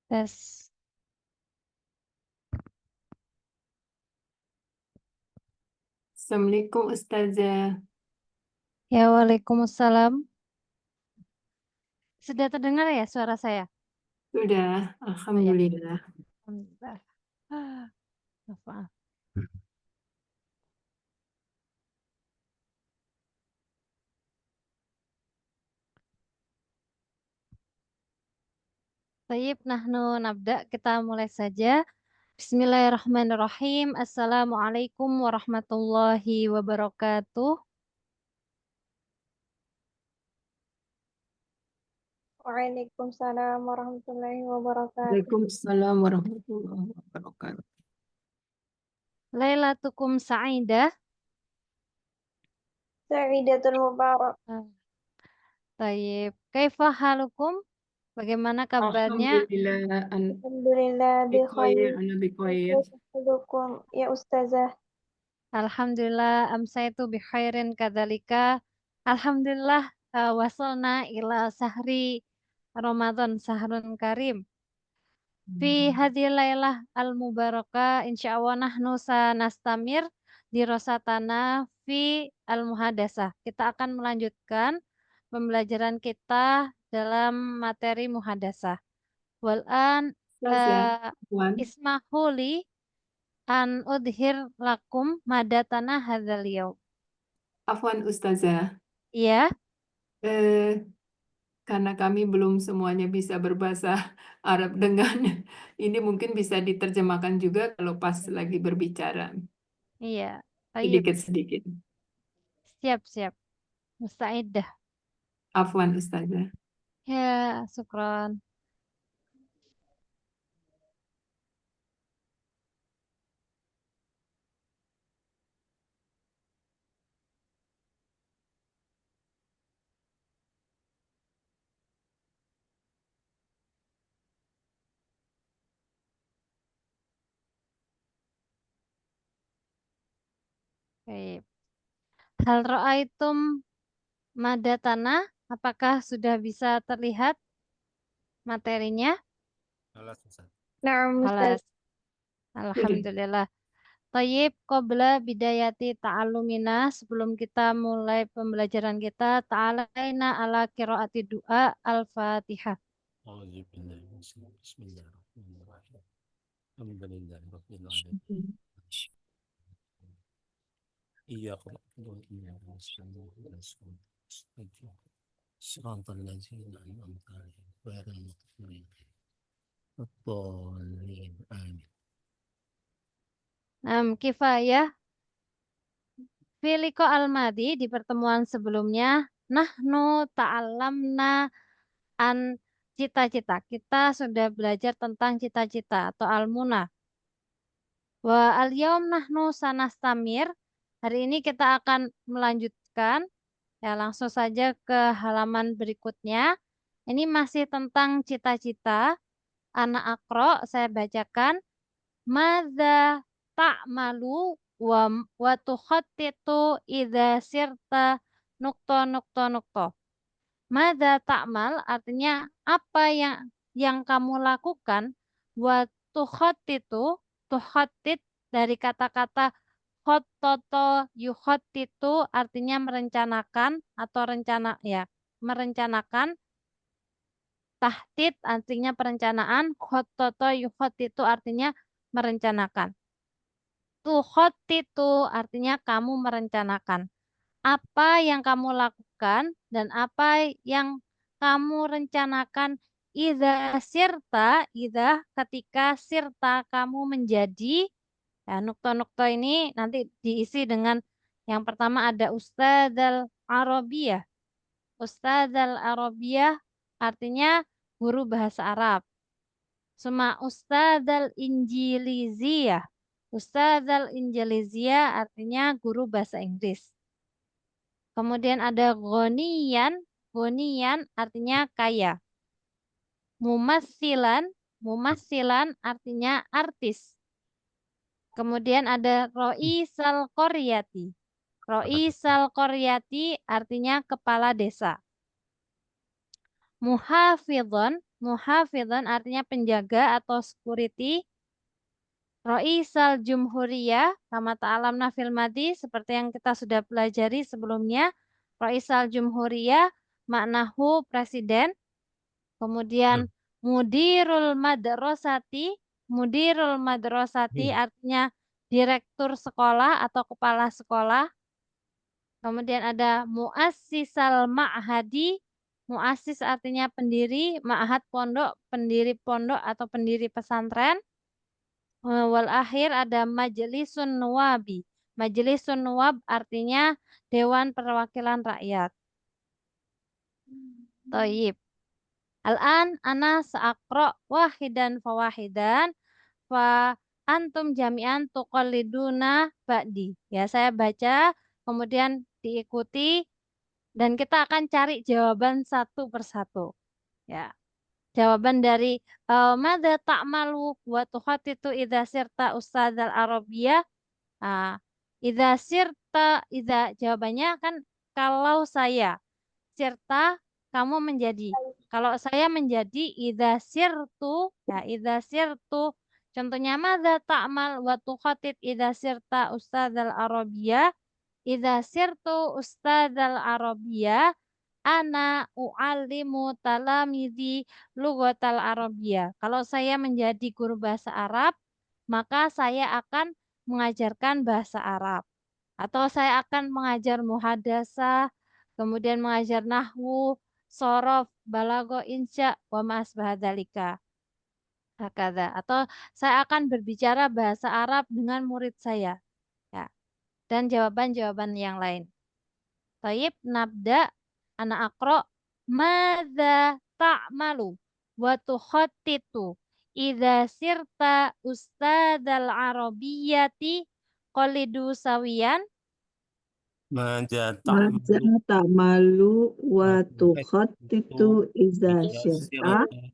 Tes. Assalamualaikum Ustazah. Ya, waalaikumsalam. Sudah terdengar ya suara saya? Sudah, Oh ya, Alhamdulillah. alhamdulillah. Ah, maaf. Tayyib, nahnu nabda. Kita mulai saja. Bismillahirrahmanirrahim. Assalamualaikum warahmatullahi wabarakatuh. Waalaikumsalam warahmatullahi wabarakatuh. Waalaikumsalam warahmatullahi wabarakatuh. Lailatukum sa'idah. Sa'idatul Mubarak. Tayyib. Kaifa halukum? Bagaimana kabarnya? Alhamdulillah, Alhamdulillah bi khair. ana bikhair. Kaifa ya Ustazah? Alhamdulillah, amsaitu bi khairin kadzalika. Alhamdulillah, wasalna ila sahri Ramadan, sahrun karim. Fi hadhil lailah al-mubarakah, insyaallah nahnu sanastamir dirosatana fi al-muhadasah. Kita akan melanjutkan pembelajaran kita dalam materi muhadasah. Walan Ustazah, Wan, ismahuli an udhir lakum madatana hadzal yaum. Afwan Ustazah. Iya, Eh, karena kami belum semuanya bisa berbahasa Arab dengan ini mungkin bisa diterjemahkan juga kalau pas lagi berbicara. iya. Tayyib. Sedikit-sedikit. Siap-siap. Mustaidah. Afwan Ustazah. Ya, syukron. Baik. Hal ra'aitum madatana? Apakah sudah bisa terlihat materinya? Na'am Ustaz. Halas. Alhamdulillah. Tayyib, qabla bidayati ta'alumina, sebelum kita mulai pembelajaran kita, ta'alaina ala qiraati du'a al-Fatihah. Bismillahirrahmanirrahim. Alhamdulillahirrahmanirrahim. إياك نعبد وإياك نستعين اهدنا الصراط الذين أنعمت عليهم غير المغضوب الضالين آمين. Kifayah Filiko al-madi di pertemuan sebelumnya, nahnu ta'allamna an cita-cita. Kita sudah belajar tentang cita-cita atau al-muna. Wa al-yaum nahnu sanastamir. Hari ini kita akan melanjutkan. Ya, langsung saja ke halaman berikutnya. Ini masih tentang cita-cita. Anak akro, saya bacakan. Madza ta'malu wa tukhattitu idza sirta nukto nukto nukto. Madza ta'mal artinya apa yang kamu lakukan. Wa tukhattitu, tukhattit dari kata-kata khototo yukhattitu artinya merencanakan atau rencana ya, merencanakan. Tahdid artinya perencanaan, khototo yukhattitu artinya merencanakan. Tukhattitu artinya kamu merencanakan. Apa yang kamu lakukan dan apa yang kamu rencanakan idza ketika sirta kamu menjadi. Ya, nukto-nukto ini nanti diisi dengan yang pertama ada Ustadzal Arabiyah. Ustadzal Arabiyah artinya guru bahasa Arab. Suma Ustadzal Injiliziyah. Ustadzal Injiliziyah artinya guru bahasa Inggris. Kemudian ada Gonian. Gonian artinya kaya. Mumassilan artinya artis. Kemudian ada Roisal Koryati. Roisal Koryati artinya kepala desa. Muhafidhon muhafidhan artinya penjaga atau security. Roisal Jumhuriyah, kama ta'alamna fil madi, seperti yang kita sudah pelajari sebelumnya. Roisal Jumhuriyah, maknahu presiden. Kemudian mudirul madrasati, artinya direktur sekolah atau kepala sekolah. Kemudian ada muassisal ma'hadi, muassis artinya pendiri, ma'had pondok, pendiri pondok atau pendiri pesantren. Wal akhir ada majlisun nuwabi. Majlisun nuwab artinya Dewan Perwakilan Rakyat. Toyib. Al-an ana sa'aqra wahidan fawahidan fa antum jami'an tuqalliduna ba'di. Ya, saya baca kemudian diikuti dan kita akan cari jawaban satu persatu. Ya. Jawaban dari madza ta'malu wa tukhatitu idza sirta ustadzal Arabiyah. Idza jawabannya kan kalau saya sirta kamu menjadi. Kalau saya menjadi idza sirtu contohnya madza ta'mal wa tukhatit idza sirta ustadzal Arabiyah. Idza sirtu ustadzal Arabiyah ana u'allimu talamidhi lughatal Arabiyah. Kalau saya menjadi guru bahasa Arab, maka saya akan mengajarkan bahasa Arab. Atau saya akan mengajar muhadasah, kemudian mengajar nahwu, sorof, balago, insya, wa ma'asbahadalika. Hakada. Atau saya akan berbicara bahasa Arab dengan murid saya. Ya. Dan jawaban-jawaban yang lain. Taib nabda ana akro madza ta'malu wa tukhattitu idza sirta ustadzal arabiyyati qalidu sawiyan. Maja Maja ta'malu ta'malu wa tukhattitu tukhattitu iza idza syirta sirta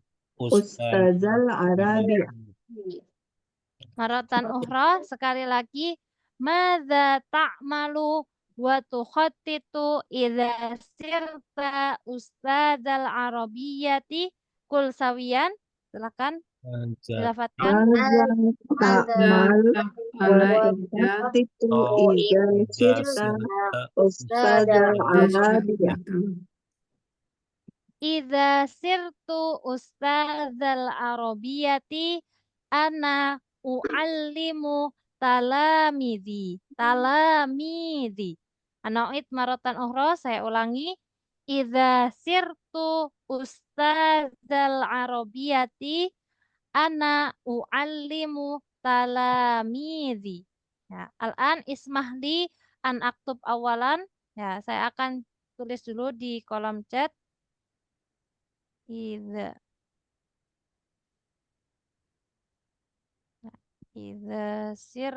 ustadzal Arabiyah. Maratan ukhra, sekali lagi. Madza ta'malu wa tukhattitu idza sirta ustadzal arabiyyati kul sawiyan. Silakan Maja dilafatkan. Maja ta'malu wa Ala tukhattitu ta'malu iza idza syirta sirta ustadzal Arabiyah. Idza sirtu ustadzal arabiyyati ana u'allimu talamidhi. Ana'id maratan ukhra, saya ulangi. Idza sirtu ustadzal arabiyyati ana u'allimu talamidhi. Ya, al-an ismahli an aktub awalan. Ya, saya akan tulis dulu di kolom chat. Idza sir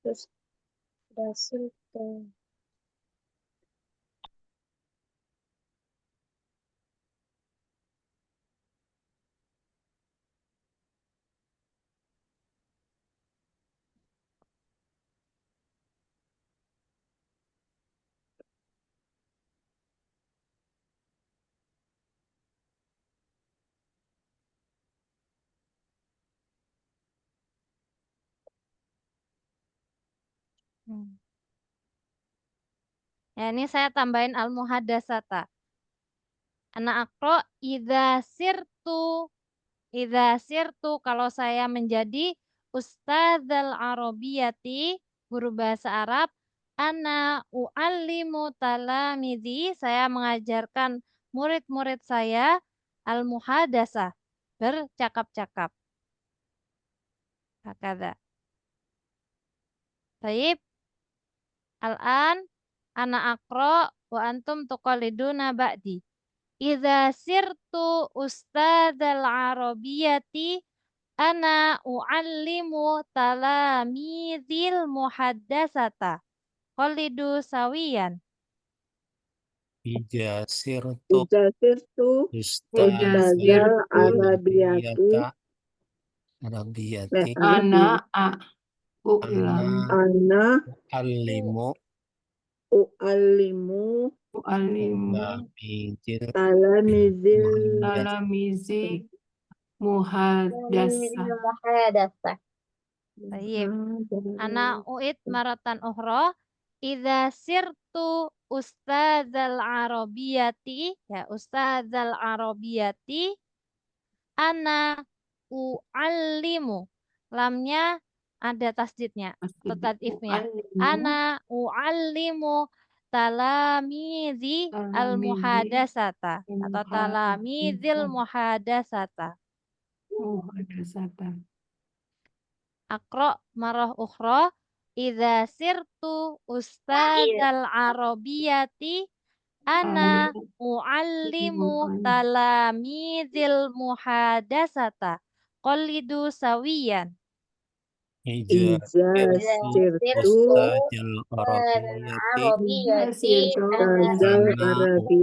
Terus dasar Ya, ini saya tambahin al-muhadasata. Ana akro idza sirtu kalau saya menjadi ustadzal arabiyati, guru bahasa Arab, ana u'allimu talamidhi, saya mengajarkan murid-murid saya al-muhadasah, bercakap-cakap. Hakada. Baik. Al-an ana akro wa antum tuqalliduna ba'di. Idza sirtu ustadzal arabiyyati ana u'allimu talamidhil muhaddasata. Qalidu sawiyan. idza sirtu Iza sirtu ustadzal Arabiyati Arabiyati ana ana ana alimu u'allimu Alimu Lamizil talamizil talamizi muhadasa. Muhadatsah. Tayyib. Ana uid maratan ukhra. Idza sirtu ustadzal arabiyati, ya ustadzal arabiyati, ana u'allimu. Lamnya ada tasdidnya atau tadifnya. Ana u'allimu talamidhi al-muhadasata atau talamidhil muhadasata. Muhadasata. Aqra marah ukhra. Idza sirtu ustadzal arabiyati ana u'allimu talamidhil muhadasata qalidu sawiyan. Iza Iza sirtu Ustadzil Arabiyati Ustadzal Ana arabiyati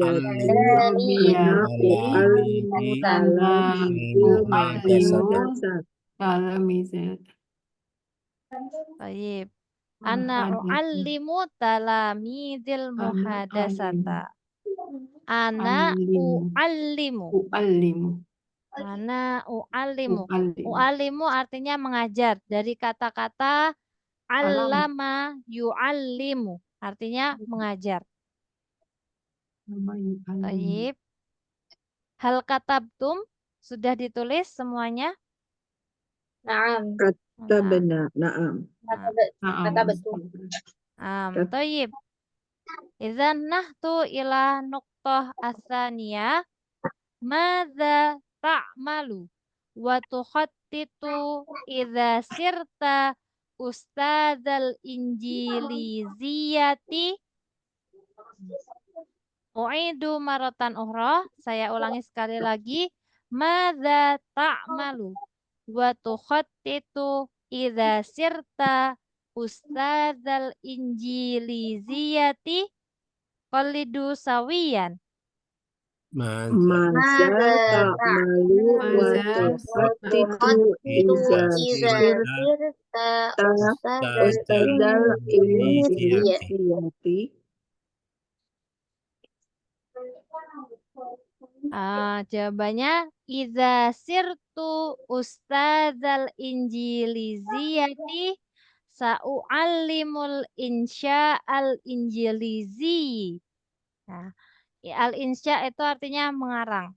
u'allimu ana u'allimu talamizil muhadasat Talamizi Baik. Ana u'allimu talamidhil muhadasata. Ana u'allimu. U'allimu. Ana u'allimu. U'allimu. U'allimu artinya mengajar. Dari kata-kata allama yu'allimu. Artinya mengajar. Baik. Hal katabtum sudah ditulis semuanya? Naam. katabna na'am Kata betul. Tayyib. Idzan nahtu ila nuqtah atsaniyah. Madza ta'malu wa tukhattitu idza sirta ustadzal injiliziyati. U'idu maratan ukhra. Saya ulangi sekali lagi. Madza ta'malu wa tukhattitu idza sirta ustadzal injiliziyati qalidu sawiyan. Maza Maza ta'malu wa tuqattitu iza sirta ustadzal injiliziyati. Jawabannya idza sirtu ustadzal injiliziyati sa'u'allimul insya al-injilizi. Nah, al-insya itu artinya mengarang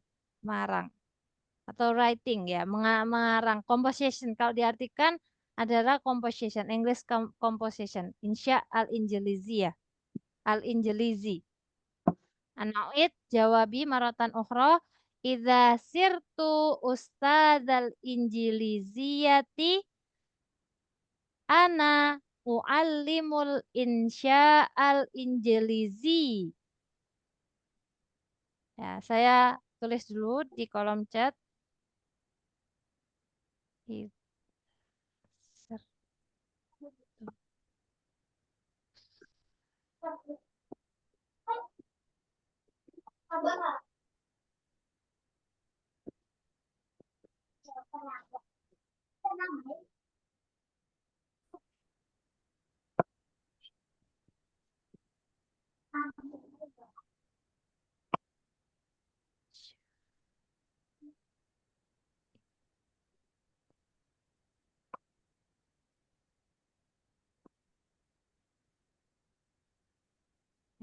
atau writing ya, mengarang. Composition kalau diartikan adalah composition, English composition. Insya al-injilizi ya, al-injilizi. Anauid jawabi maratan ukhra. Idza sirtu ustadzal injiliziyati ana u'allimul insya al-injilizi. Ya, saya tulis dulu di kolom chat.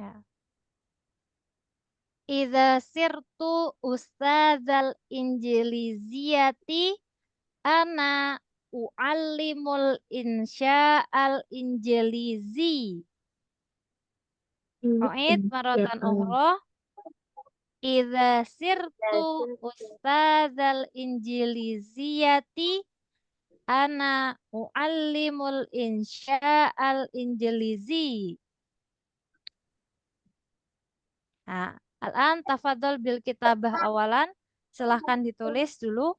Ya. Idza sirtu ustadzal injiliziyati ana u'allimul insya al-injilizi. U'id maratan ukhra. Idza sirtu ustadzal injiliziyati ana u'allimul insya al-injilizi. Nah, al-an tafadhol bil kitabah awalan. Silahkan ditulis dulu.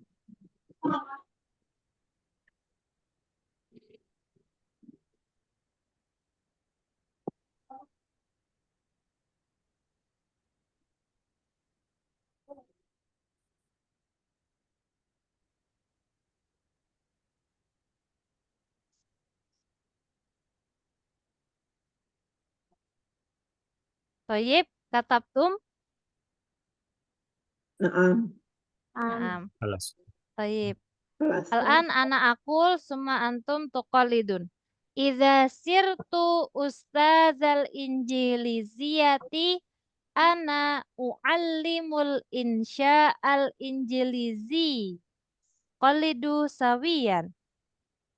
Thayyib, Katabtum? Naam. Naam. خلاص Taib. Kelas. Al-an ana akul summa antum tuqallidun. Idza sirtu ustadzal injiliziyati ana uallimul insya al injilizi. Qallidu sawiyan.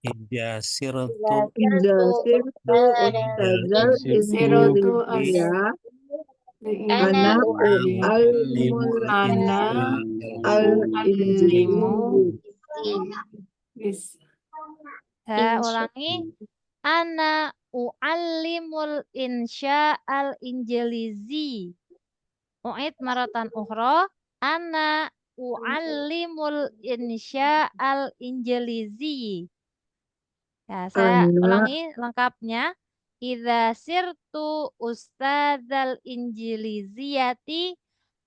إذا سرت Idza sirtu ustadzal Sirotu injiliziyah Ana ana Injiliziyah. u'allimul Ana al-injili. Bis. Ulangi. Ana uallimul insya al injilizi. U'id maratan ukhra. Ana uallimul insya al injilizi. Ya, saya Ana ulangi lengkapnya. Idza sirtu ustadzal injiliziyati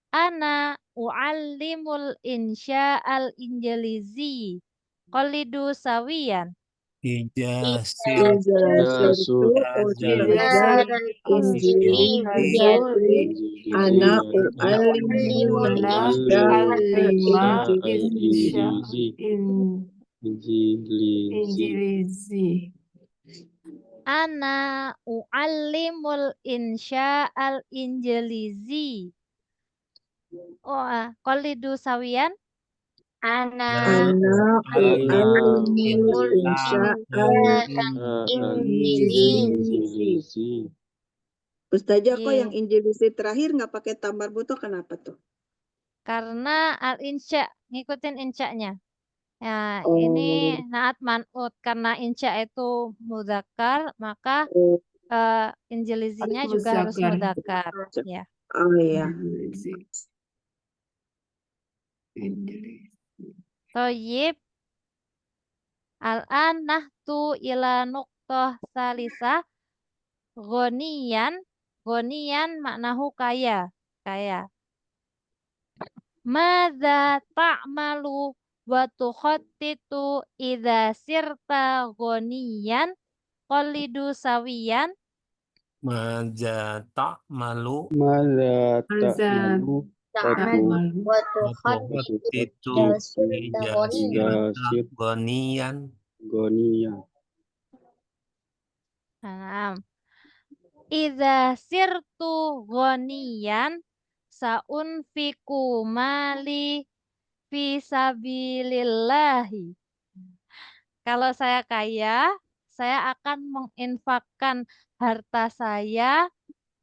ana uallimul insya al injilizi. Qallidu sawiyan. إذا idza سرت sirtu ustadzal injiliziyati ana u'allimul Insya injili. Injilizi. Ana uallimul insya al injilizi. Qallidu sawiyan. Ana Ana u'allimul insya injilizi. Ustazah kok yang Iya. injilizi terakhir nggak pakai tambar buto kenapa tuh? Karena al insya ngikutin insya-nya. Ya, Oh. ini naat man'ut karena insya itu mudzakkar, maka Oh, injilizinya Harus juga harus mudzakkar. mudzakkar. Ya. oh ya. Injilizi. Injilizi. Toyib. Al-an nahtu ila nuqtah salisah. Ghoniyan. Ghoniyan maknahu kaya. Kaya. Madza ta'malu wa tukhattitu idza sirta ghoniyan. Qallidu sawiyan. ماذا تعمل ماذا Azan. ta'mal Ta'mal. wa tukhattitu وتخطط idza sirta إذا ghaniyan. صرت غنيا غنيا Nah, idza sirtu ghaniyan saunfiku mali fi sabilillahi. Kalau saya kaya, saya akan menginfakkan harta saya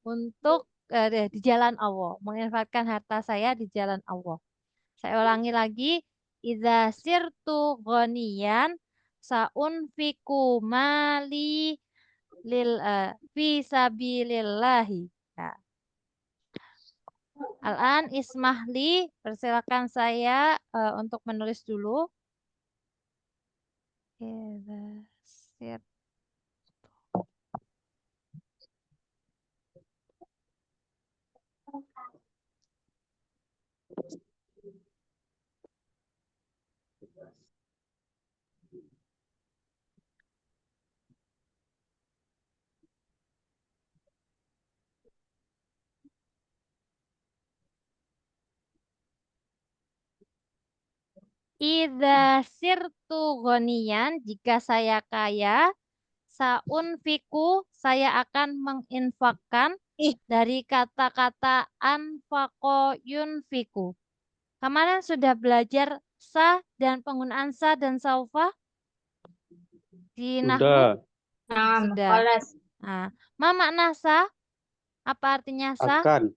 untuk di jalan Allah. Menginfakkan harta saya di jalan Allah. Saya ulangi lagi. Idza sirtu ghaniyan saunfiku mali fi sabilillahi. Ya. Al-an ismahli, persilakan saya untuk menulis dulu. Idza sirtu. Idza sirtu ghaniyan, jika saya kaya, saunfiku, saya akan menginfakkan dari kata-kata anfaqo yunfiku. Kemarin sudah belajar sa dan penggunaan sa dan saufa di nahwu. Naam, Sudah. khalas. Nah, ma makna sa? Apa artinya sa? akan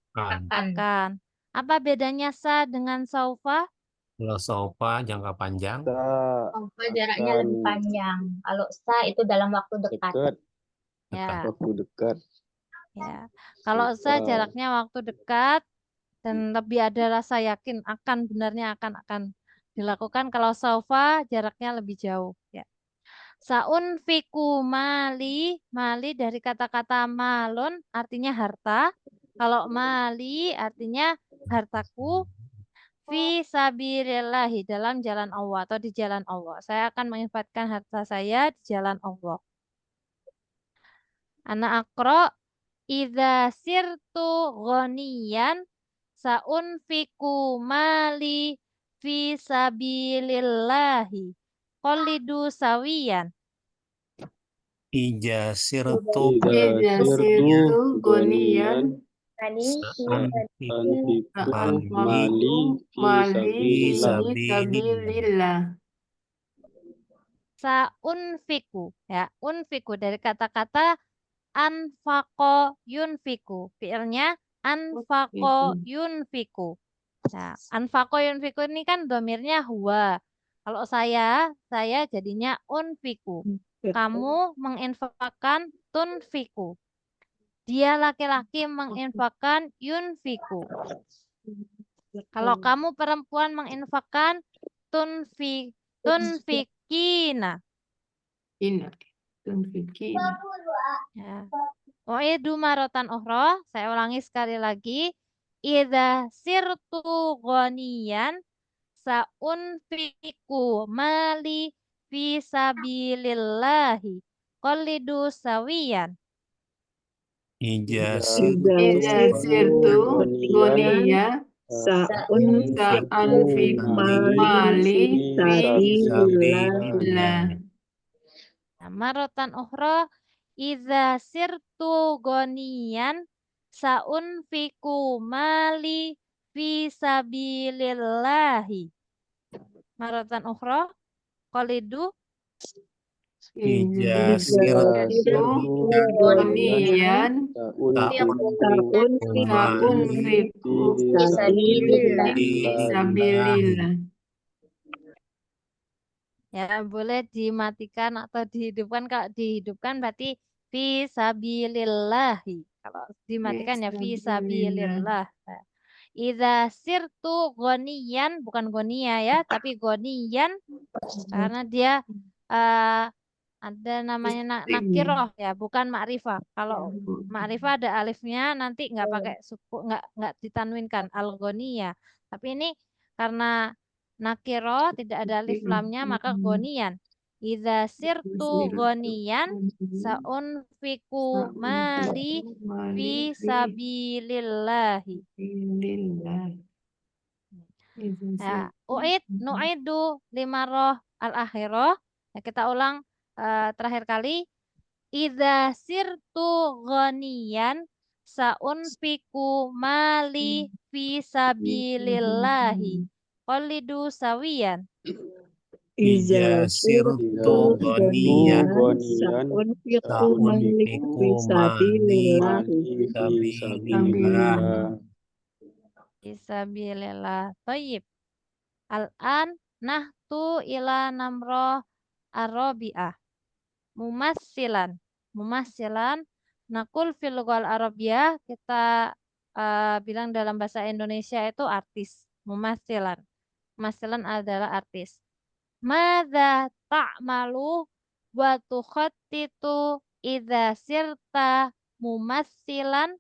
Akan. Apa bedanya sa dengan saufa? Kalau sofa jangka panjang, Saufa jaraknya lebih panjang. Kalau sa itu dalam waktu dekat. dekat Ya. waktu dekat Ya, kalau sa jaraknya waktu dekat dan lebih ada rasa yakin akan benarnya akan dilakukan. Kalau saufa jaraknya lebih jauh. Ya. Saunfiku mali, mali dari kata-kata malun artinya harta. Kalau mali artinya hartaku fi sabilillahi dalam jalan Allah atau di jalan Allah. Saya akan menginfakkan harta saya di jalan Allah. Anak akro Idza sirtu ghaniyan saunfiku mali fi sabilillahi. Qolidu sawiyan. Ija sirtu Ida sirtu gonian sa'anfiku anfiku mali mali mali fi fi fi sabilillah. sabilillah. Saunfiku. Ya, unfiku dari kata-kata anfaqo yunfiku. Fi'ilnya anfaqo yunfiku. Nah, anfaqo yunfiku ini kan domirnya huwa. Kalau saya jadinya unfiku. Kamu menginfakkan tunfiku. Dia laki-laki menginfakkan yunfiku. Kalau kamu perempuan menginfakkan tunfikina. Ina tunfikina. Ya. U'idu maratan ukhra, saya ulangi sekali lagi. Idza sirtu ghaniyan saunfiku mali fi sabilillahi. Qolidu sawiyan. Ija Ida sirtu goniya Sa'unfiku mali fi sabilillah. Nah, maratan ukhra. Idza sirtu ghaniyan saunfiku mali fi sabilillahi. Maratan ukhra. Qolidu. Ija sirtu sirtu gonian Sa'unfiku fi sabilillah. sabilillah. Ya, boleh dimatikan atau dihidupkan. Kalau dihidupkan berarti fi sabilillahi. Kalau dimatikan ya fi sabilillah. Nah, idza sirtu ghaniyan, bukan gonia ya, tapi goniyan karena dia ada namanya nakiroh ya, bukan ma'rifah. Kalau ma'rifah ada alifnya nanti nggak pakai suku, nggak ditanwinkan al-ghonia. Tapi ini karena nakiro tidak ada alif lamnya maka gonian. Idza sirtu gonian saunfiku mali fi sabilillahi. Ya, nu'idu limaroh al-akhirah. Ya, kita ulang terakhir kali. Idza sirtu ghaniyan saunfiku mali fi sabilillahi. Qolidu sawiyan. Ija sirtu ghaniyan Sa'unfiku mali fi sabilillah. Fisabilillah. Thayyib. Al-an nahtu ila namroh arabi'ah. Mumassilan. Mumassilan. Nakul fil lughal arabiyah. Kita bilang dalam bahasa Indonesia itu artis. Mumassilan. Mumassilan adalah artis. Madza ta'malu wa tukhattitu idza sirta mumassilan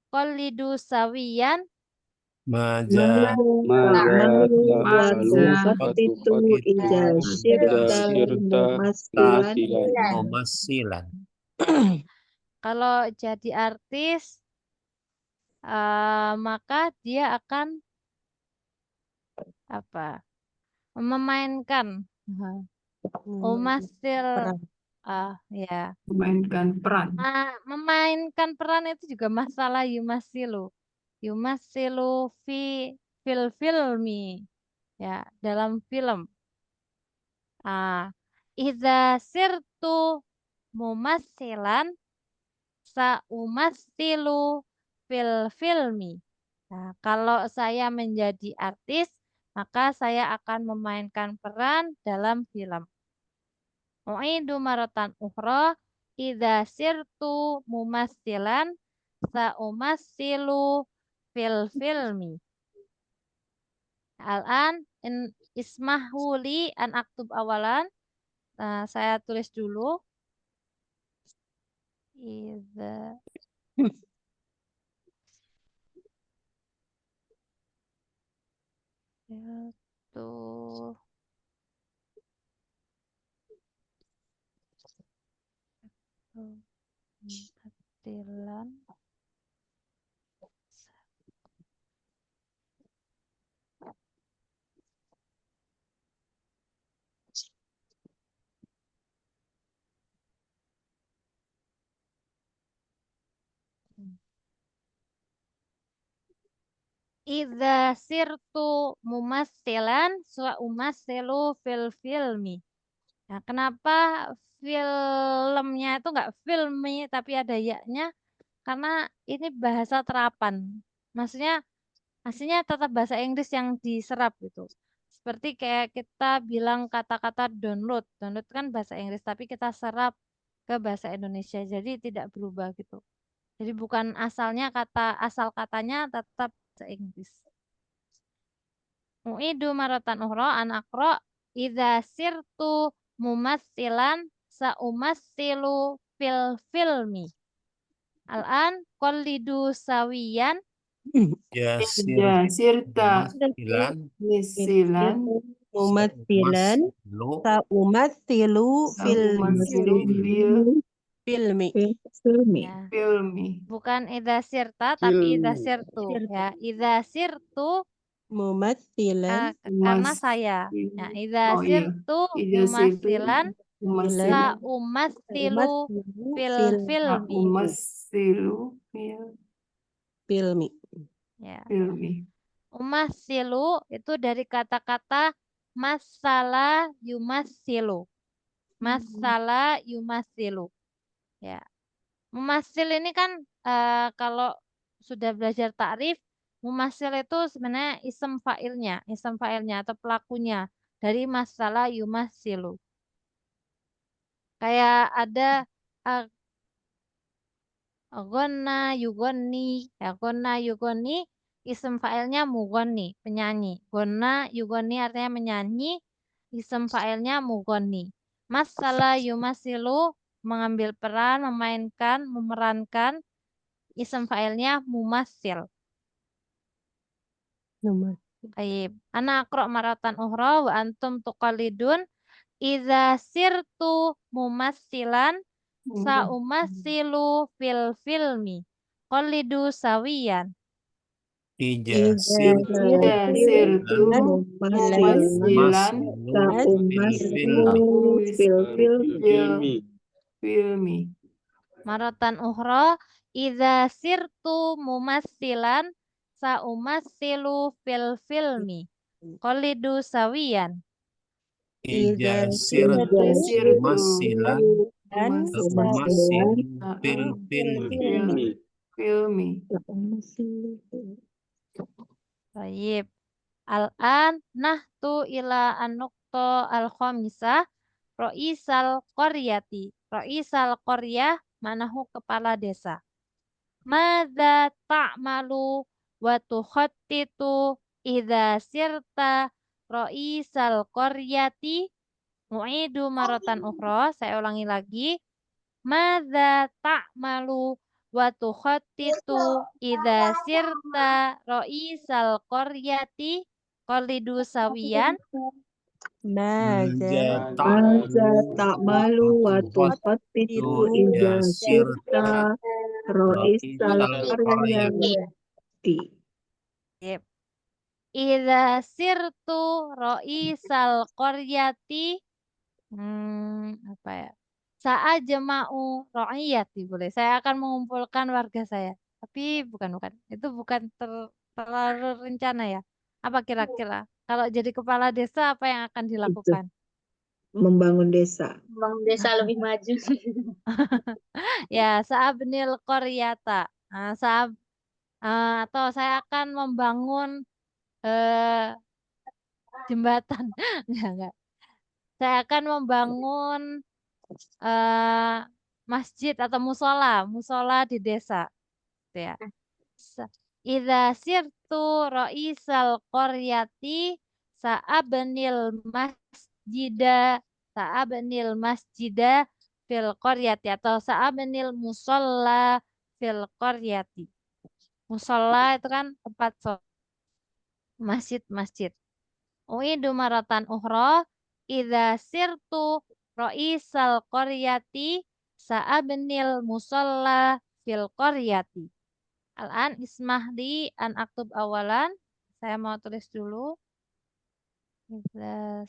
qalidu sawiyan. Maja Ta'malu wa Maza tukhatitu idza sirta mumassilan. mumassilan. Kalau jadi artis maka dia akan apa? Memainkan mumassil ya. memainkan peran. Memainkan peran itu juga masalah yumasilu. Yumasilu fil filmi. Ya, dalam film. Idza sirtu mumassilan saumassilu fil filmi. Nah, kalau saya menjadi artis, maka saya akan memainkan peran dalam film. U'idu maratan ukhra. Idza sirtu mumassilan saumassilu fil filmi. Al-an ismahu li an aktub awalan. Saya tulis dulu. Idza sirtu mumassilan idza sirtu mumassilan sa umassilu fil filmi. Nah, kenapa filmnya itu enggak filmi tapi ada ya-nya? Karena ini bahasa terapan. Maksudnya aslinya tetap bahasa Inggris yang diserap gitu. Seperti kayak kita bilang kata-kata download. Download kan bahasa Inggris tapi kita serap ke bahasa Indonesia. Jadi tidak berubah gitu. Jadi bukan asal katanya tetap bahasa Inggris. Uidu maratan ukhra an aqra idza sirtu mumassilan sa umassilu fil filmi. Al-an qallidu sawiyan Ya Ya, sirta masilan misilan Mumatsilan lo saumatsilu fil masilu fil filmi. Filmi. ya. filmi. Bukan idza sirta tapi idza sirtu ya. Idza sirtu Mumatsilan karena saya. Ya, idza Oh iya, sirtu ida situ mumassilan umasilan sa umassilu fil filmi. umasilu fil filmi. Ya. filmi. Umassilu itu dari kata-kata masala yumassilu. Masala yumassilu. Ya. Mumassil ini kan kalau sudah belajar takrif, mumassil itu sebenarnya isim fa'ilnya atau pelakunya dari masalah yumassilu. Kayak ada uh, gonna yugonni, ya gonna yugonni isim fa'ilnya mugonni, penyanyi. Gonna yugonni artinya menyanyi, isim fa'ilnya mugonni. Masalah yumassilu mengambil peran, memainkan, memerankan. Isim fa'ilnya mumassil. Nomor. Baik. Ana aqra maratan ukhra wa antum tuqallidun idza sirtu mumassilan sa umassilu fil filmi. Qallidu sawiyan. ija Ida sirtu Ida sirtu mumasilan masilu fil saumassilu fil filmi. Maratan ukhra idza sirtu mumassilan sa umassilu fil filmi. Qallidu sawiyan. ija Ida sirtu sirtu masilan dan masilu fil filmi. Filmi. Baik. Al-an nahtu ila an-nuqta al-khamisah Roisal qaryati. Roisal qaryah manahu kepala desa. Madza ta'malu wa tukhattitu idza sirta roisal qaryati. Mu'idu maratan ukhra. Saya ulangi lagi. Madza ta'malu wa tukhattitu idza sirta roisal qaryati. Qalidu sawiyan. Maza Maza tak malu waktu itu itu ida sirta roisal qaryati. Yep. Idza sirtu roisal qaryati apa ya? Sa'ajma'u ra'iyati boleh. Saya akan mengumpulkan warga saya. Tapi bukan. Itu bukan terlalu rencana ya. Apa kira-kira? Kalau jadi kepala desa apa yang akan dilakukan? Membangun desa. Membangun desa lebih maju. Ya, sa'abnil qaryata. Nah, atau saya akan membangun eh, jembatan. Enggak. Saya akan membangun eh, masjid atau musola di desa, gitu ya. Idza sirtu roisal qaryati sa'abnil masjida fil qaryati atau sa'abnil musolla fil qaryati. Musola itu kan tempat masjid-masjid. Uidu maratan ukhra idza sirtu roisal qaryati sa'abnil musalla fil qaryati. Al-an ismah li an aktub awalan. Saya mau tulis dulu. Idza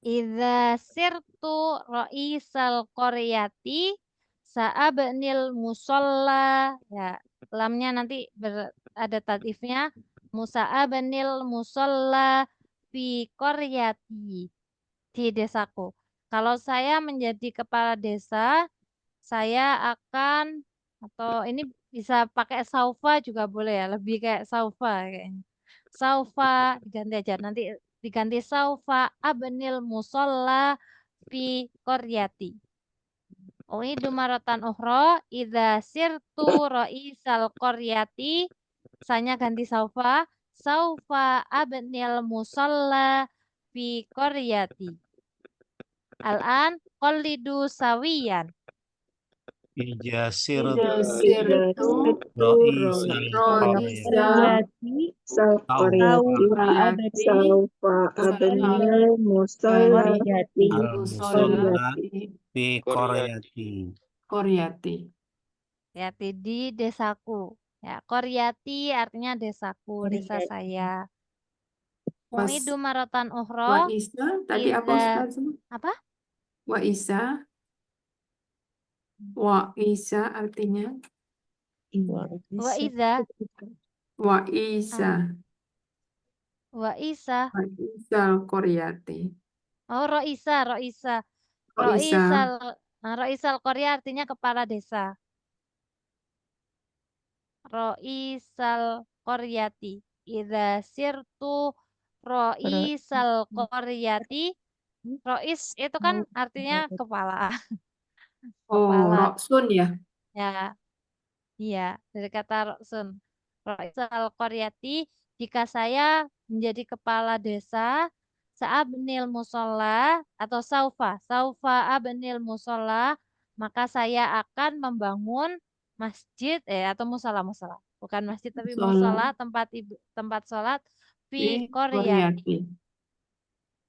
Idza sirtu ra'isal qaryati sa'abnil musalla. Ya, lamnya nanti ada tatifnya. Musa'abnil musalla fi qaryati. Di desaku. Kalau saya menjadi kepala desa, saya akan, atau ini bisa pakai saufa juga boleh ya, lebih kayak saufa kayaknya. Saufa diganti aja, nanti diganti saufa abnil musolla fi qaryati. Uidu maratan ukhra idza sirtu ra'isal qaryati, saya ganti saufa abnil musolla fi qaryati. Al-an qallidu sawiyan. Ija Ida sirtu sirtu ro'isal roisa qaryati Salqaryati qaryati Saufa abnil musalla Qaryati. musolati fi qaryati. qaryati. Ya, di desaku. Ya, qaryati artinya desaku, desa Qaryati. saya. Was Uidu maratan wa ukhra isa tadi apa idza Ustaz? apa? Wa isa. Wa isa artinya Wa idza wa isa. wa isa. Wa isal qaryati. Oh, roisa. Wa isa. Roisal Korea artinya kepala desa. Roisal Koryati. Idza sirtu roisal Koryati. Rois itu kan artinya kepala. Oh, Kepala. roksun ya. Ya, iya, dari kata Roksun. Roisal Koryati, jika saya menjadi kepala desa, Sa'abnil musola atau saufa abnil musola, maka saya akan membangun masjid atau musola, bukan masjid tapi musola, tempat sholat fi Fi qaryati, qaryati.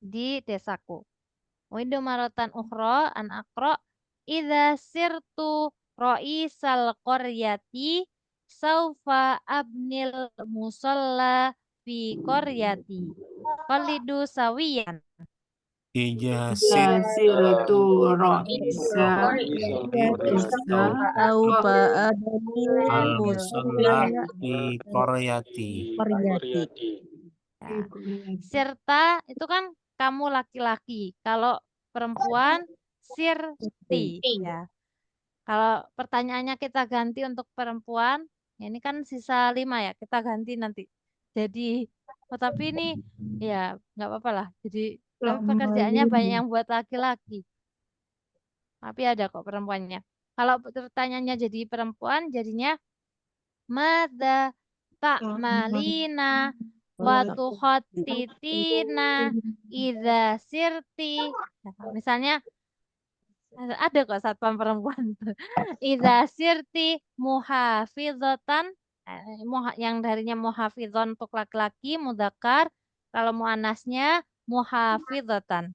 di desaku. Widu maratan ukhra an akro idza sirtu roisal qaryati saufa abnil musola fi qaryati. Qalidu sawiyan. Ija Ida sirtu Isa. roisa Saufa abnil al musalla musalla fi qaryati. Qaryati. fi qaryati. Sirta itu kan kamu laki-laki. Kalau perempuan sirti. Ya. Kalau pertanyaannya kita ganti untuk perempuan, ya ini kan sisa 5 ya. Kita ganti nanti. Jadi, tapi ini ya nggak apa-apa lah. Jadi, tapi pekerjaannya banyak yang buat laki-laki. Tapi ada kok perempuannya. Kalau pertanyaannya jadi perempuan, jadinya Mada ta'malina wa tukhattitina idza sirti. Nah, misalnya ada kok satpam perempuan tuh. Idza sirti muhafizatan, yang darinya muhafizon untuk laki-laki mudzakkar, kalau muannasnya muhafizatan.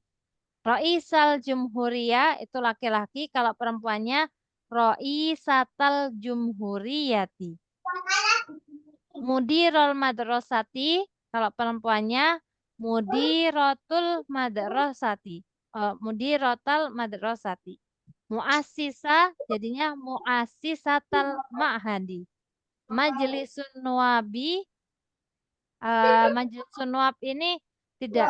Roisal jumhuriyah itu laki-laki, kalau perempuannya roisatal jumhuriyati. Mudirul madrasati, kalau perempuannya mudiratul madrasati. Mudiratul madrasati. Muassisa jadinya muassisatal ma'hadi. Majlisun nuwabi, majlisun nuwab ini tidak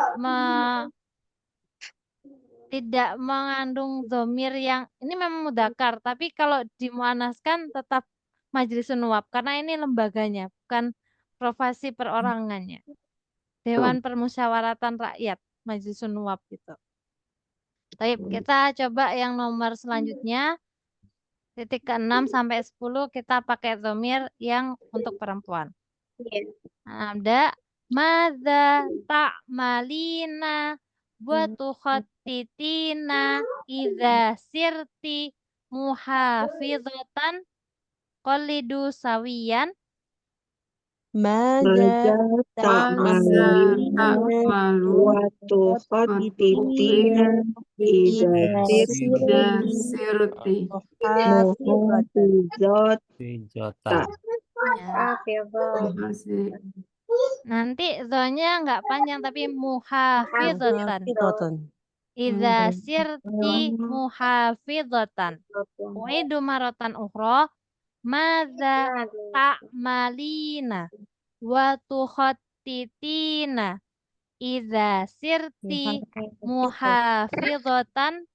mengandung dhamir yang ini memang mudzakkar, tapi kalau dimuannaskan tetap majlisun nuwab karena ini lembaganya, bukan profesi perorangannya. Dewan Permusyawaratan Rakyat, majlisun nuwab gitu. Baik, kita coba yang nomor selanjutnya. Titik ke-6 sampai 10 kita pakai dhamir yang untuk perempuan. Ada madza ta'malina wa tukhattitina idza sirti muhafizatan qalidu sawiyan. Maza Masa ta'malina ta'malu wa tukhattitina idza sirti Ida sirti. muhafizata. Pijotan. Ya. Masih. Nanti zonya nggak panjang tapi muhafidhatan. Idza sirti muhafidhatan. Uidu maratan ukhra. Madza ta'malina wa tukhattitina idza sirti muhafidhatan.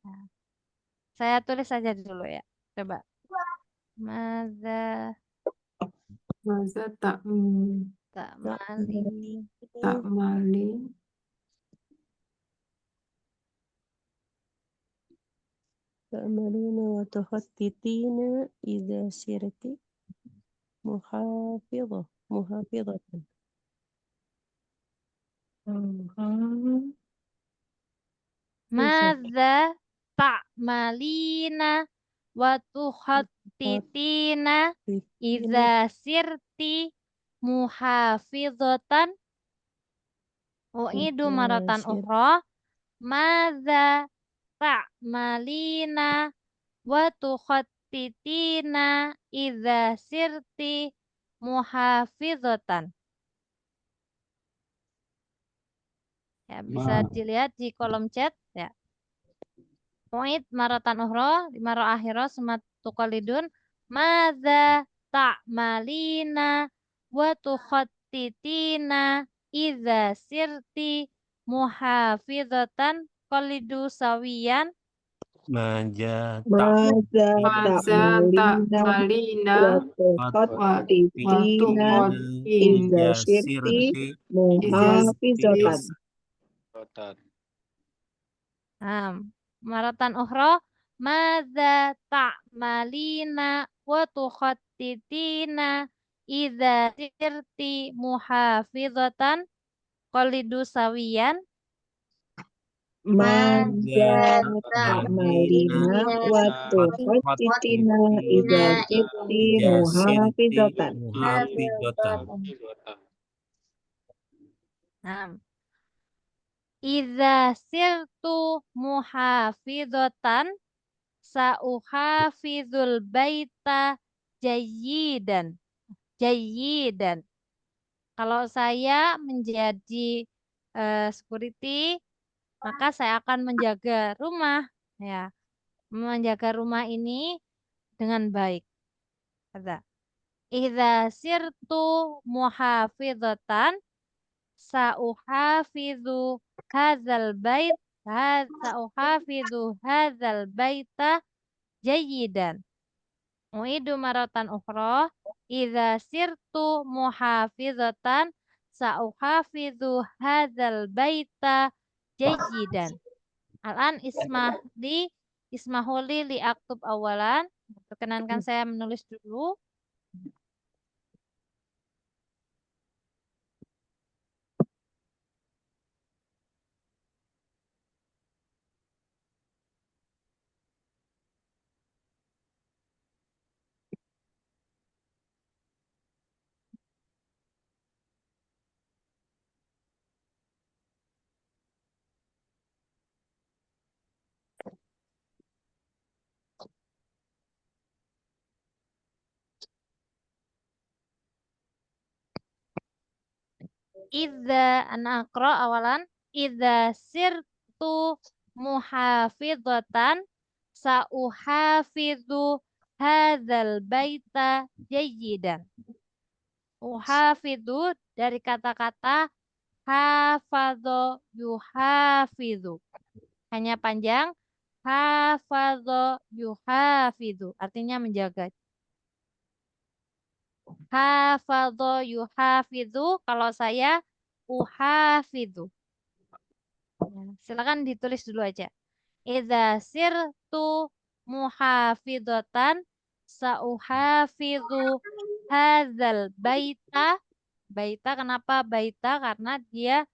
Nah, saya tulis saja dulu ya. Coba. Madza Masa ta'mali ta'mali. Ta'malina wa tukhattitina idza sirti muhafizatan. Madza ta'malina wa tukhattitina idza sirti muhafizatan. Uidu maratan ukhra. Madza ta'malina wa tukhattitina idza sirti muhafizatan. Ya, bisa dilihat di kolom chat ya. Uid maratan ukhra, maro akhira sumat tuqalidun. Madza ta'malina wa tukhattitina idza sirti muhafizatan qalidu sawiyan. Maja Maza Masa ta'malina ta'malina wa wa tukhattitina idza tukhattitina sirti idza muhafizatan. Maratan ukhra. Madza ta'malina wa tukhattitina idza sirti muhafizatan qalidu sawiyan. Maza ta'malina wa tukhattitina idza sirti muhafizatan. muhafizatan. Idza sirtu muhafizatan sa'uhafizul baita jayyidan. Jayyidan. Kalau saya menjadi security, maka saya akan menjaga rumah ya. Menjaga rumah ini dengan baik. Kata. Idza sirtu muhafizatan sa'uhafizu hadzal bait sa'uhafizu hadzal baita jayyidan. Uidu maratan ukhra. Idza sirtu muhafizatan sa'uhafizu hadzal baita jayyidan. Al-an ismahuli li aktub awalan. Perkenankan saya menulis dulu. Idza ana aqra awalan. Idza sirtu muhafizatan sa'uhafizu hadzal baita jayyidan. Uhafizu dari kata-kata hafadho yuhafizu. Hanya panjang. Hafadho yuhafizu. Artinya menjaga. Hafadho yuhafizu. Kalau saya uhafizu. Ya, silakan ditulis dulu aja. Idza sirtu muhafidatan sa'uhafizu hadzal baita. Baita kenapa baita? Karena dia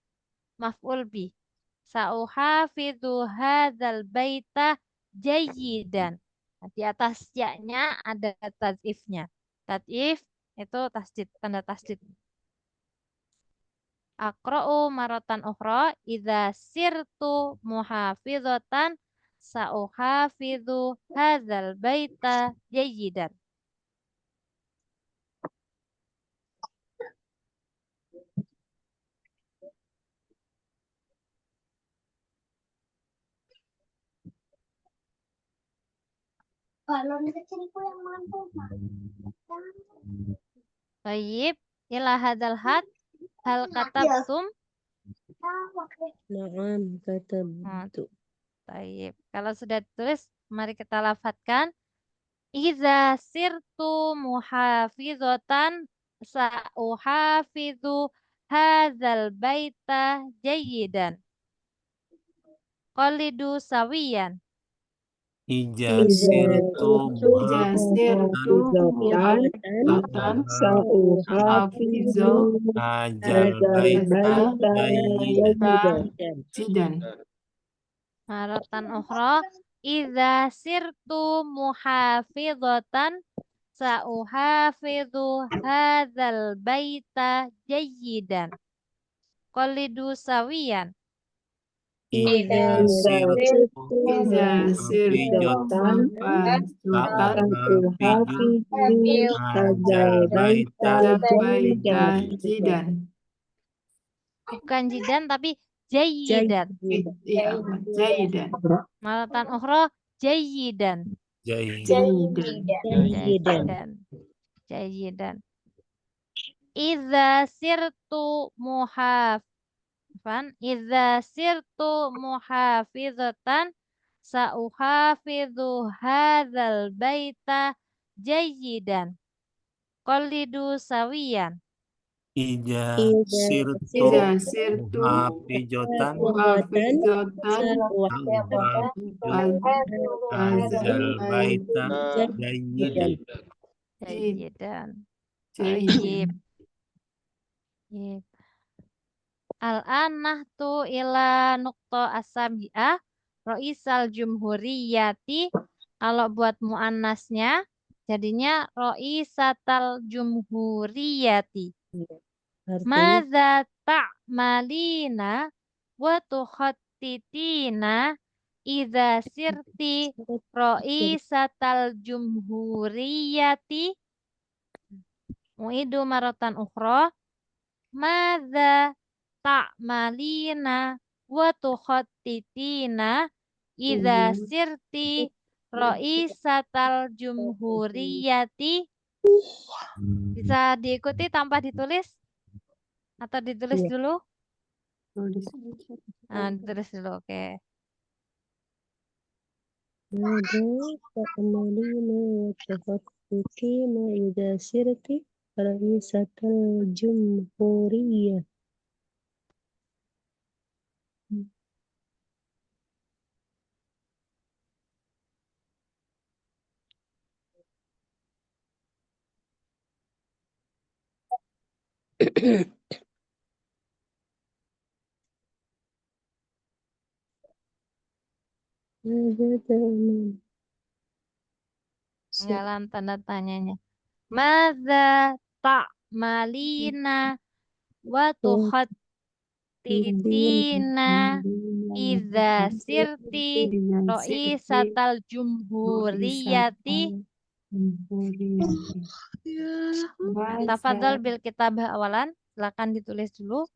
maf'ul bi. Sa'uhafizu hadzal baita jayyidan. Nah, di atas ya-nya ada tad'ifnya. Tad'if Itu tasdid, tanda tasdid. Aqra'u maratan ukhra idza sirtu muhafizatan sa'uhafidhu hadzal baita jayyidan. Balon kecilku yang mampu, Tayyib, ila hadzal had hal katabtum. Na'am Hmm, katabtu. tayyib. Kalau sudah ditulis, mari kita lafadzkan. Idza sirtu muhafizatan sa'uhafidhu hadzal baita jayyidan. Qalidu sawiyan. Ija Iza sirtu Jasirtu muhafizatan sa'uhafizu ajal hadzal baita baita jayyidan. jidan. Maratan ukhra. Idza sirtu muhafizatan sa'uhafidhu hadzal baita jayyidan. Qalidu sawiyan. Ija sirtu Iza sirtu muhafizatan hafizu ajal baita baita jidan. Bukan jidan tapi jayyidan. Iya, jayidan. Maratan ukhra jayyidan. Jayidan. Jayyidan. Jayyidan. Idza sirtu muhafizatan sa'uhafidhu hadzal baita jayyidan. Qalidu sawiyan. Ija Iza sirtu sirtu muhafizatan muhafizatan ajal baita jayyidan. Jayyidan. jayidan. Tayyib. Al-an nahtu ila nuqta as-sabi'ah Roisal jumhuriyati. Kalau buat muannasnya jadinya Roisatal jumhuriyati. Artinya Madza ta'malina wa tukhattitina idza sirti Roisatal jumhuriyati. Mu'idu maratan ukhra. Madza ta'malina wa tukhattitina idza sirti Roisatal jumhuriyati. Bisa diikuti tanpa ditulis? Atau ditulis Iya. dulu? Tulis. Nah, ditulis dulu, oke. Mada ta'malina wa tufattikina idza sirti ra'isatal jumhuriyah. Mada ta'mal. Tinggalan tanda tanyanya. Madza ta'malina wa tukhattitina idza sirti Roisatal jumhuriyati. Tafadhol bil kitabah awalan. Silakan ditulis dulu.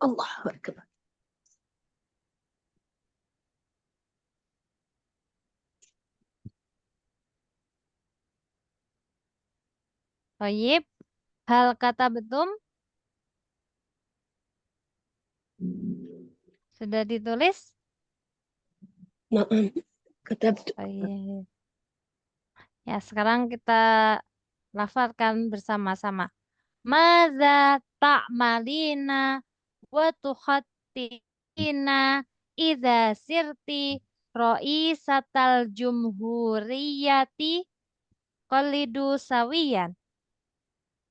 Allahu Akbar. Thayyib. Hal kata betum sudah ditulis? Na'am katabtu. Thayyib. Ya, sekarang kita lafalkan bersama-sama. Madza ta'malina wa tukhattina idza sirti ra'isatal jumhuriyati qalidu sawiyan.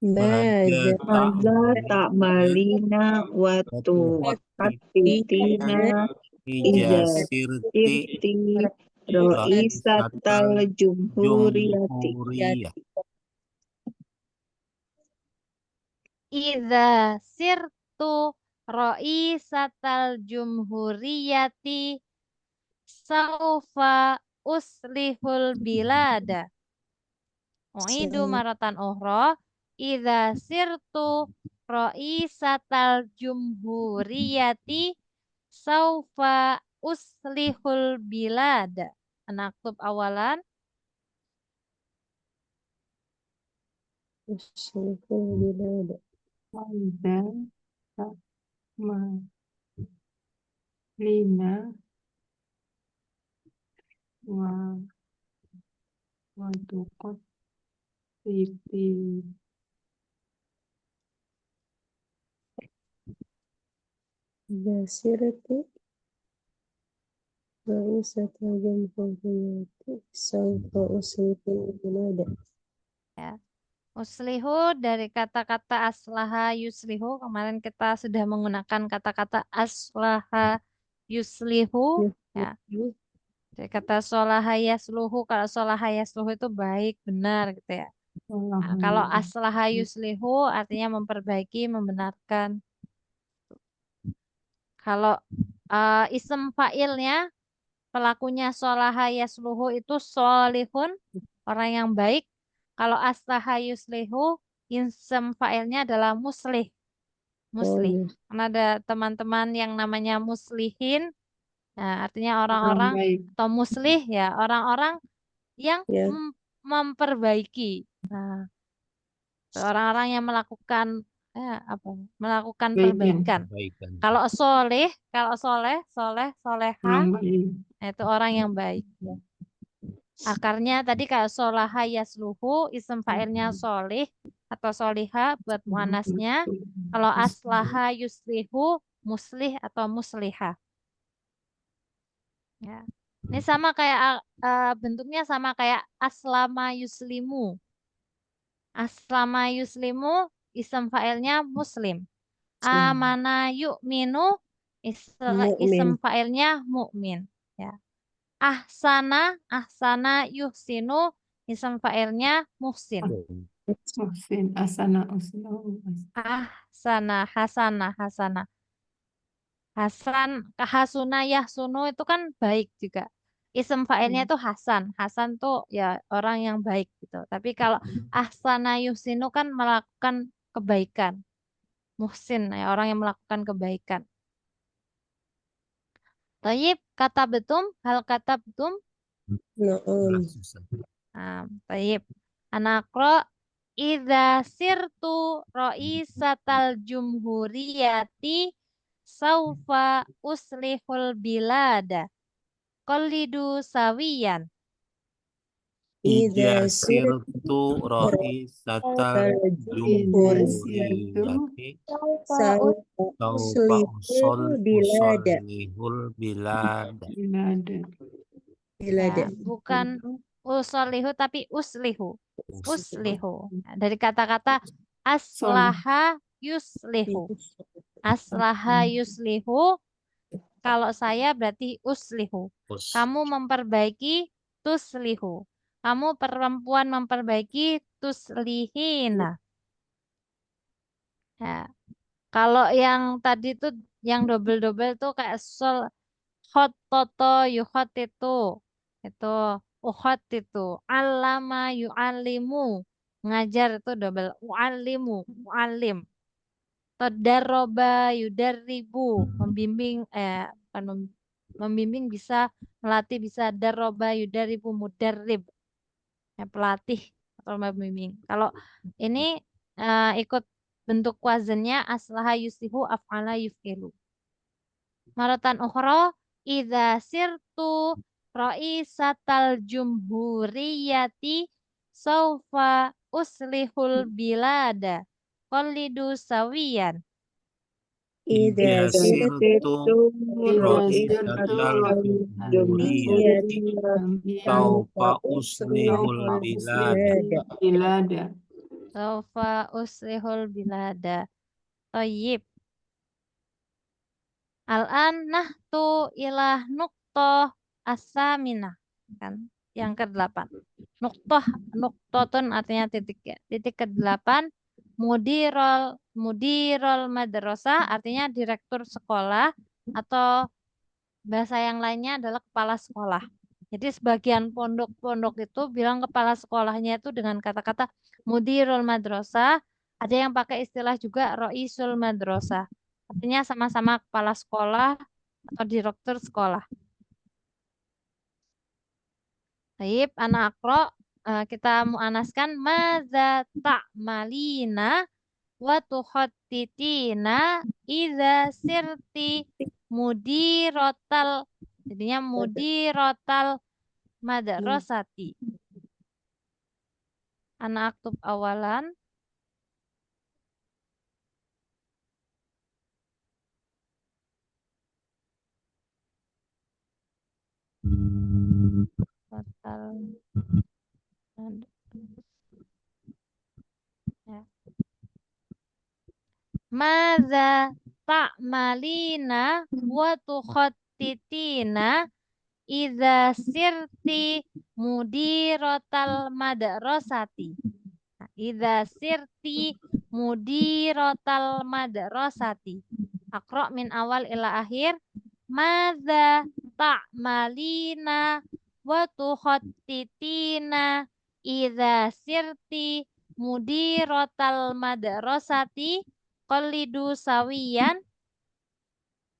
ماذا Mada ta'malina wa tuqattitina Ija iza sirti sirti ra'isatal jumhuriyati. jumhuriyah. Idza sirtu ra'isatal jumhuriyati saufa uslihul bilada. U'idu maratan ukhra. Idza sirtu ra'isatal jumhuriyati saufa uslihul bilada. Naktub awalan. أشرف البلاد Waiza ta'malina wa tuqattiti إذا سرت رئيسة الجمهورية سوف أصلح البلاد. Ya. Uslihu dari kata-kata aslaha yuslihu. Kemarin kita sudah menggunakan kata-kata aslaha yuslihu. Ya. Dari kata solaha yasluhu. Kalau solaha yasluhu itu baik, benar gitu ya. Nah, kalau aslaha yuslihu artinya memperbaiki, membenarkan. Kalau isem fa'ilnya, pelakunya solaha yasluhu itu solihun, orang yang baik. Kalau aslaha yuslihu, isem fa'ilnya adalah muslih. Muslih. Karena ada teman-teman yang namanya muslihin. Nah, artinya orang-orang baik. atau muslih ya, orang-orang yang Ya. memperbaiki. Nah, orang-orang yang melakukan melakukan perbaikan. Kebaikan. Kalau soleh, soleha, Orang baik. itu orang yang baik. Ya. Akarnya tadi kalau solaha yasluhu, isem fa'ilnya solih atau soliha buat muannasnya. Kalau aslaha yuslihu, muslih atau musliha. Ya. Ini sama kayak bentuknya sama kayak aslama yuslimu. Aslama yuslimu, isem fa'ilnya muslim. Amana yu'minu, isem fa'ilnya mu'min. Ya. Ahsana yuhsinu, isem fa'ilnya muhsin. Muhsin, asana, usnu. Ahsana, hasana. Hasan, hasuna yahsunu itu kan baik juga. Isem fa'ilnya itu Hasan. Hasan tuh ya orang yang baik gitu. Tapi kalau ahsana yuhsinu kan melakukan kebaikan. Muhsin ya orang yang melakukan kebaikan. Tayyib, kata betum, hal kata betum. Na'am. Tayyib. Anakro idza sirtu ra'isatal jumhuriyati saufa uslihul bilada. Qalidu sawiyan. Ija sirtu ra'isatal jumhuriyati saufa uslihul bilada. Ya, bukan usolihu tapi uslihu. Dari kata-kata aslaha yuslihu. Aslaha yuslihu. Kalau saya berarti uslihu. Kamu memperbaiki tuslihu. Kamu perempuan memperbaiki tuslihina. Ya. Kalau yang tadi tuh yang double-double tuh kayak sol khototo yukhotitu. Itu ukhotitu. Allama yu'allimu. Ngajar itu double. U'allimu. Mu'allim. Atau daroba yudaribu. Membimbing. Bukan membimbing bisa. Melatih bisa. Daroba yudaribu mudarrib. Ya, pelatih atau membimbing. Kalau ini ikut bentuk wazannya aslaha yusihu af'ala yuf'ilu. Maratan ukhra idza sirtu ra'isatal jumhuriyati saufa uslihul bilada qalidu sawiyan. إذا إذا سرت سرت رئيسة رئيسة الجمهورية الجمهورية سوف أصلح البلاد. Bilada. Saufa uslihul bilada. Thayyib. Al-an nahtu ilah nuqtoh as-saminah. Kan? Yang ke-8. Nuqtotun artinya titik ya. Titik ke-8. Mudirol madrasah artinya direktur sekolah atau bahasa yang lainnya adalah kepala sekolah. Jadi sebagian pondok-pondok itu bilang kepala sekolahnya itu dengan kata-kata mudirul madrasah. Ada yang pakai istilah juga roisul madrasah. Artinya sama-sama kepala sekolah atau direktur sekolah. Baik, anak akro, kita mu'anaskan madza ta'malina wa tukhattitina idza sirti mudirotal, jadinya mudirotal madrasati. Anak aktub awalan. Total. Ya. Madza ta'malina wa tukhattitina idza sirti mudirotal madrasati. Nah, idza sirti mudirotal madrasati. Aqra min awal ila akhir. Madza ta'malina wa tukhattitina idza sirti mudirotal madrasati qalidu sawiyan.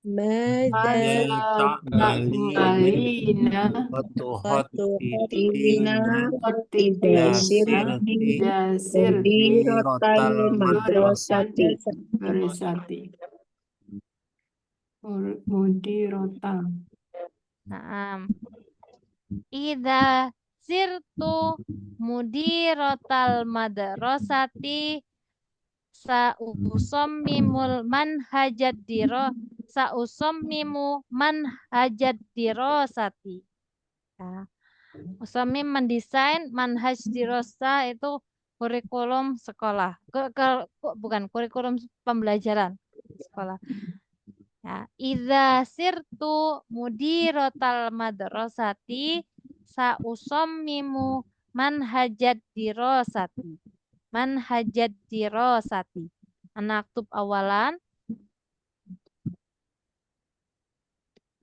ماذا Ta'malina وتخططين إذا إذا سرت سرت مديرة المدرسة Madrasati. Mudirota. Naam. Idza sirtu mudirotal madrasati sausammimul manhajad dirosati. Nah, usammim mendesain, manhaj dirosa itu kurikulum sekolah. Bukan kurikulum pembelajaran sekolah. Ya, idza sirtu mudirotal madrasati sausammimu manhajad dirosati. Manhajad dirosati. Anak aktub awalan.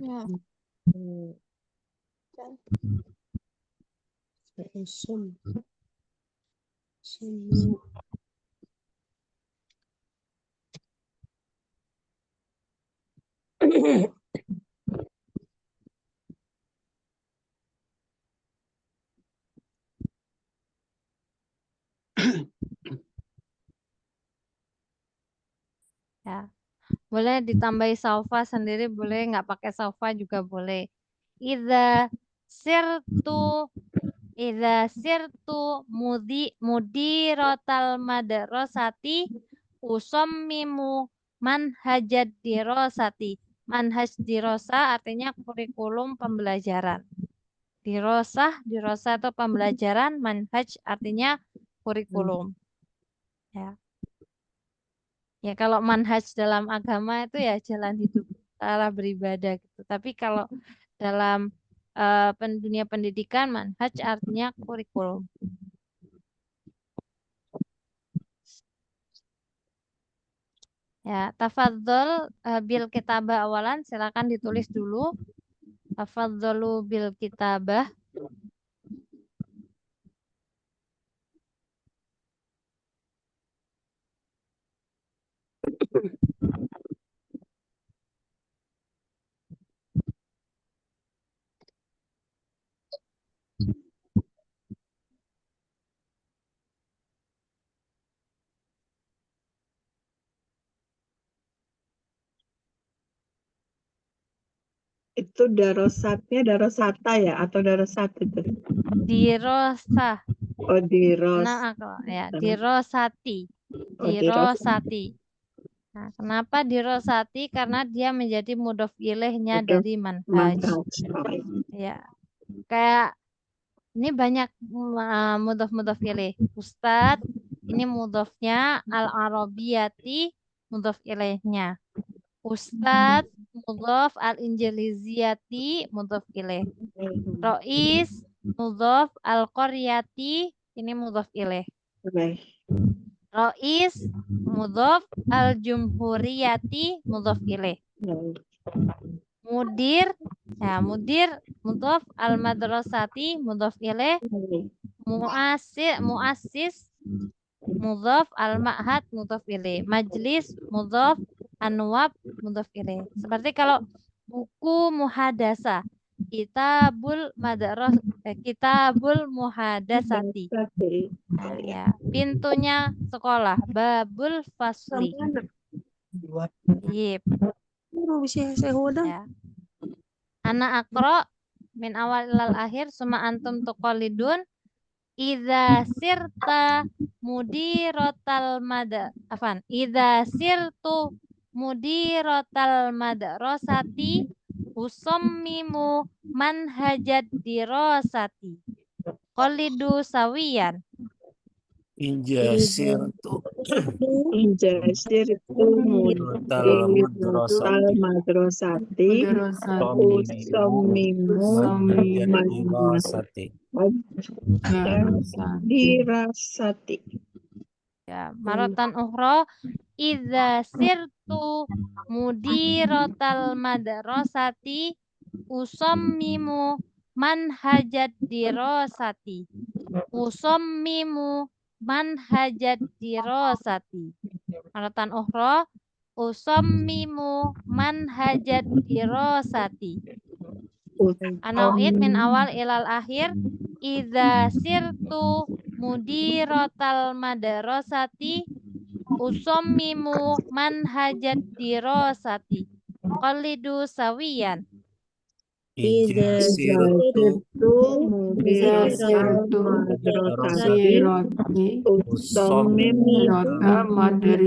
Ya. Ya. Boleh ditambahi saufa sendiri, boleh nggak pakai saufa juga boleh. Idza sirtu mudirotal madrasati usammimu manhajad dirosati. Manhaj dirosa artinya kurikulum pembelajaran. Dirosa itu pembelajaran, manhaj artinya kurikulum. Ya. Ya kalau manhaj dalam agama itu ya jalan hidup, cara beribadah gitu. Tapi kalau dalam dunia pendidikan, manhaj artinya kurikulum. Ya, tafadzol bil kitabah awalan, silakan ditulis dulu. Tafadzolu bil kitabah. Itu darosatnya darosata ya atau darosat itu? Dirosah. Oh, Nah, ya, dirosati. Oh, dirosat. Dirosati. Nah, kenapa dirosati? Karena dia menjadi mudhof ilaihnya Mudhof dari manhaj. manhaj. Ya, kayak ini banyak mudhof ilaih. Ustadz, ini mudhofnya, al-arabiyati mudhof ilaihnya. Ustadz, mudhof, al-injiliziyati mudhof ilaih. Rois, mudhof, al-qaryati ini mudhof ilaih. Baik. Rois, mudhof, al-jumhuriyati mudhof ilaih. Baik. Mudir, ya mudir, mudhof, al-madrasati mudhof ilaih. Baik. Muassis, mudhof, al-ma'had mudhof ilaih. Majlis, mudhof, anwab mudhof ilaih. Seperti kalau buku muhadasah, kitabul muhadasati. Baik. Nah, ya, pintunya sekolah, babul fasli. Yip, bisa saya hodang. ya. Ana akro min awal ilal akhir suma antum tuqalidun idza sirta idza sirtu mudirotal madrasati usammimu manhajad dirasati qalidu sawiyan. Injasir tuh Injasir itu Mudirotal mudirotal madrasati usammimu dirasati. dirasati. Ya, maratan ukhra idza sirtu mudirotal madrasati usammimu manhajad dirasati maratan ukhra usammimu manhajad dirasati. Anau'id min awal ilal akhir idza sirtu mudirotal madrasati usammimu manhajad dirasati qalidu sawiyan. Injasir tuh mudirotal madrasati usammimu manhajad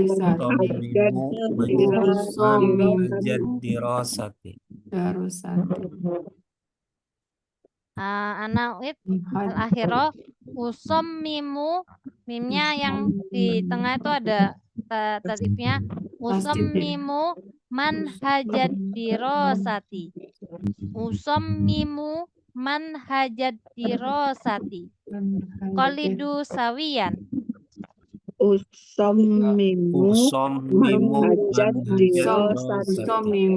dirasati. Anau'id al-akhirah usammimu, mimnya yang di tengah itu ada tasdifnya, usammimu manhajad dirasati. Usammimu manhajad dirasati qalidu sawiyan. usammimu manhajad dirasati.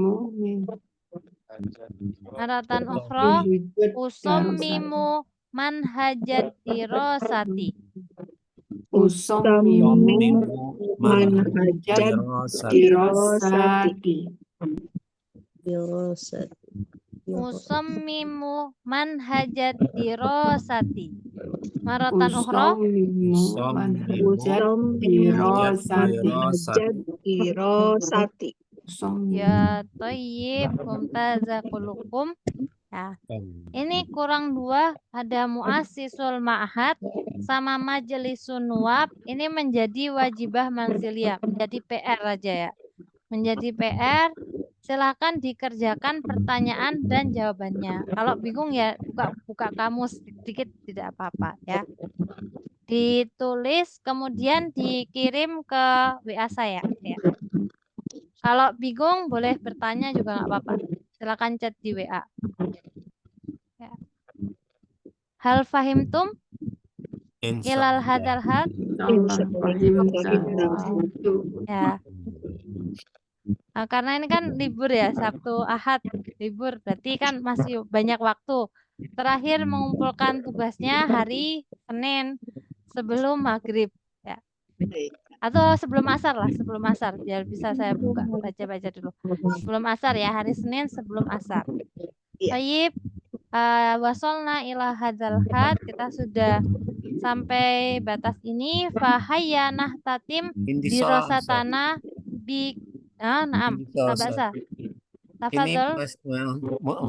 Maratan ukhra usammimu manhajad dirasati. Usammimu manhajad dirasati. Usammimu manhajad dirasati. Maratan ukhra manhajad dirasati. ya thayyib mumtaza kulukum. Ya. Ini kurang dua, ada muassisul ma'had sama majlisun nuwab. Ini menjadi wajibah manziliyah, menjadi PR aja ya. Menjadi PR, silakan dikerjakan pertanyaan dan jawabannya. Kalau bingung ya buka kamus sedikit, tidak apa-apa ya. Ditulis kemudian dikirim ke WA saya ya. Kalau bingung boleh bertanya juga nggak apa-apa. Silakan chat di WA. Ya. Hal fahimtum ilal hadal had? Ya. Nah, karena ini kan libur ya, Sabtu Ahad libur, berarti kan masih banyak waktu. Terakhir mengumpulkan tugasnya hari Senin sebelum maghrib ya. Atau sebelum asar lah, sebelum asar biar bisa saya baca-baca dulu. Sebelum asar ya, hari Senin sebelum asar. Baik, wasolna ila hadzal had, kita sudah sampai batas ini. Fahayyanah tatim dirosatana bi naam, tabasa. Tafadhol. Ini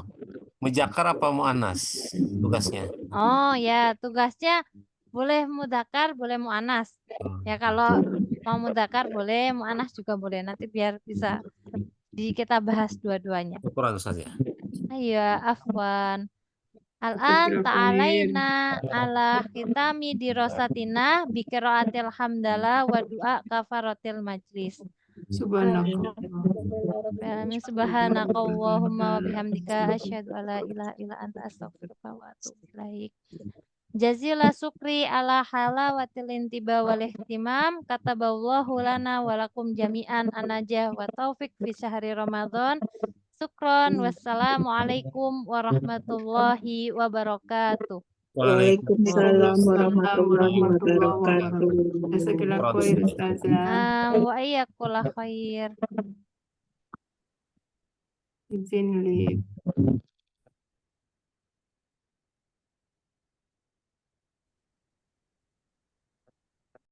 mujakar apa muannas tugasnya? Oh ya, tugasnya boleh mudakar, boleh muannas. Ya kalau Mau mudzakkar boleh, mu'annas juga boleh. Nanti biar bisa kita bahas dua-duanya. Syukuran Ustaz ya. Ayo, afwan. Jazakallahu Al-an khair. ta'alaina ala khitami dirosatina bikiraatil hamdalah wa du'a kafaratil majlis. Subhanallah. Subhanakallahumma wa bihamdika asyhadu alla ilaha illa anta astaghfiruka wa atubu ilaik. Jazila syukri ala halawatil intiba wal ihtimam kataballahu lana wa lakum jami'an anajah wa taufik fi syahri Ramadan. Syukron, wassalamualaikum warahmatullahi wabarakatuh. Waalaikumsalam warahmatullahi Warahmatullahi wabarakatuh. wabarakatuh. Jazakallahu khair Ustazah. Wa iyyakullah khair. Izin li